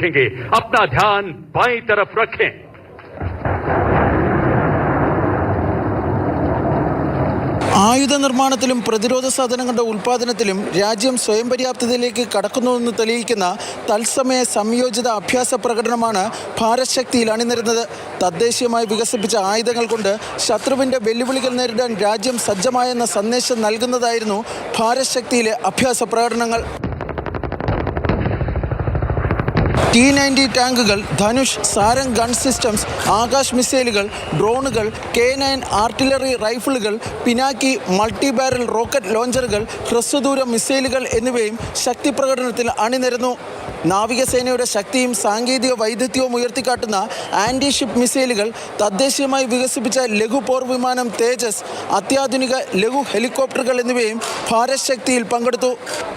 देखेंगे। अपना ध्यान बाईं तरफ रखें। ആയുധ നിർമ്മാണത്തിലും പ്രതിരോധ സാധനങ്ങളുടെ ഉൽപ്പാദനത്തിലും രാജ്യം സ്വയം പര്യാപ്തതയിലേക്ക് കടക്കുന്നുവെന്ന് തെളിയിക്കുന്ന തത്സമയ സംയോജിത അഭ്യാസ പ്രകടനമാണ് ഭാരത് ശക്തിയിൽ അണിനിരുന്നത്. തദ്ദേശീയമായി വികസിപ്പിച്ച ആയുധങ്ങൾ കൊണ്ട് ശത്രുവിൻ്റെ വെല്ലുവിളികൾ നേരിടാൻ രാജ്യം സജ്ജമായെന്ന സന്ദേശം നൽകുന്നതായിരുന്നു ഭാരത് ശക്തിയിലെ അഭ്യാസ പ്രകടനങ്ങൾ. T-90 ടാങ്കുകൾ, ധനുഷ്, സാരംഗ് ഗൺ സിസ്റ്റംസ്, ആകാശ് മിസൈലുകൾ, ഡ്രോണുകൾ, K9 ആർട്ടിലറി റൈഫിളുകൾ, പിനാക്കി മൾട്ടി ബാരൽ റോക്കറ്റ് ലോഞ്ചറുകൾ, ഹ്രസ്വദൂര മിസൈലുകൾ എന്നിവയും ശക്തി പ്രകടനത്തിൽ അണിനിരന്നു. നാവികസേനയുടെ ശക്തിയും സാങ്കേതിക വൈദഗ്ധ്യവും ഉയർത്തിക്കാട്ടുന്ന ആൻറ്റി ഷിപ്പ് മിസൈലുകൾ, തദ്ദേശീയമായി വികസിപ്പിച്ച ലഘു പോർ വിമാനം തേജസ്, അത്യാധുനിക ലഘു ഹെലികോപ്റ്ററുകൾ എന്നിവയും ഭാരത് ശക്തിയിൽ പങ്കെടുത്തു.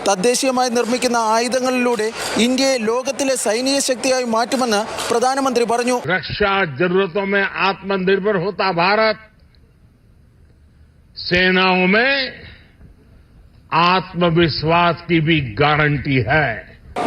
തദ്ദേശീയമായി നിർമ്മിക്കുന്ന ആയുധങ്ങളിലൂടെ ഇന്ത്യയെ ലോകത്തിലെ സൈനിക ശക്തിയായി മാറ്റുമെന്ന് പ്രധാനമന്ത്രി പറഞ്ഞു. രക്ഷാ ജरूरतों में आत्मनिर्भर होता भारत सेनाओं में आत्मविश्वास की भी गारंटी है.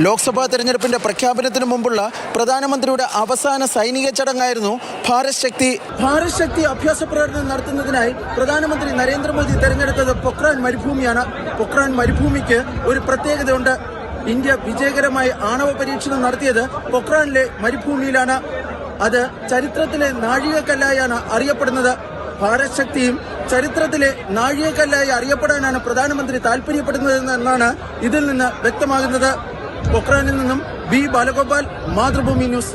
ലോക്സഭാ തെരഞ്ഞെടുപ്പിന്റെ പ്രഖ്യാപനത്തിന് മുമ്പുള്ള പ്രധാനമന്ത്രിയുടെ അവസാന സൈനിക ചടങ്ങായിരുന്നു ഭാരത് ശക്തി. ഭാരത് ശക്തി അഭ്യാസ പ്രകടനം നടത്തുന്നതിനായി പ്രധാനമന്ത്രി നരേന്ദ്രമോദി തെരഞ്ഞെടുത്തത് പൊക്രാൻ മരുഭൂമിയാണ്. പൊക്രാൻ മരുഭൂമിക്ക് ഒരു പ്രത്യേകതയുണ്ട്. ഇന്ത്യ വിജയകരമായി ആണവ പരീക്ഷണം നടത്തിയത് പൊക്രാനിലെ മരുഭൂമിയിലാണ്. അത് ചരിത്രത്തിലെ നാഴികക്കല്ലായാണ് അറിയപ്പെടുന്നത്. ഭാരത് ശക്തിയും ചരിത്രത്തിലെ നാഴികക്കല്ലായി അറിയപ്പെടാനാണ് പ്രധാനമന്ത്രി താൽപര്യപ്പെടുന്നതെന്നാണ് ഇതിൽ നിന്ന് വ്യക്തമാകുന്നത്. പൊക്രാനിൽ നിന്നും ബി ബാലഗോപാൽ, മാതൃഭൂമി ന്യൂസ്.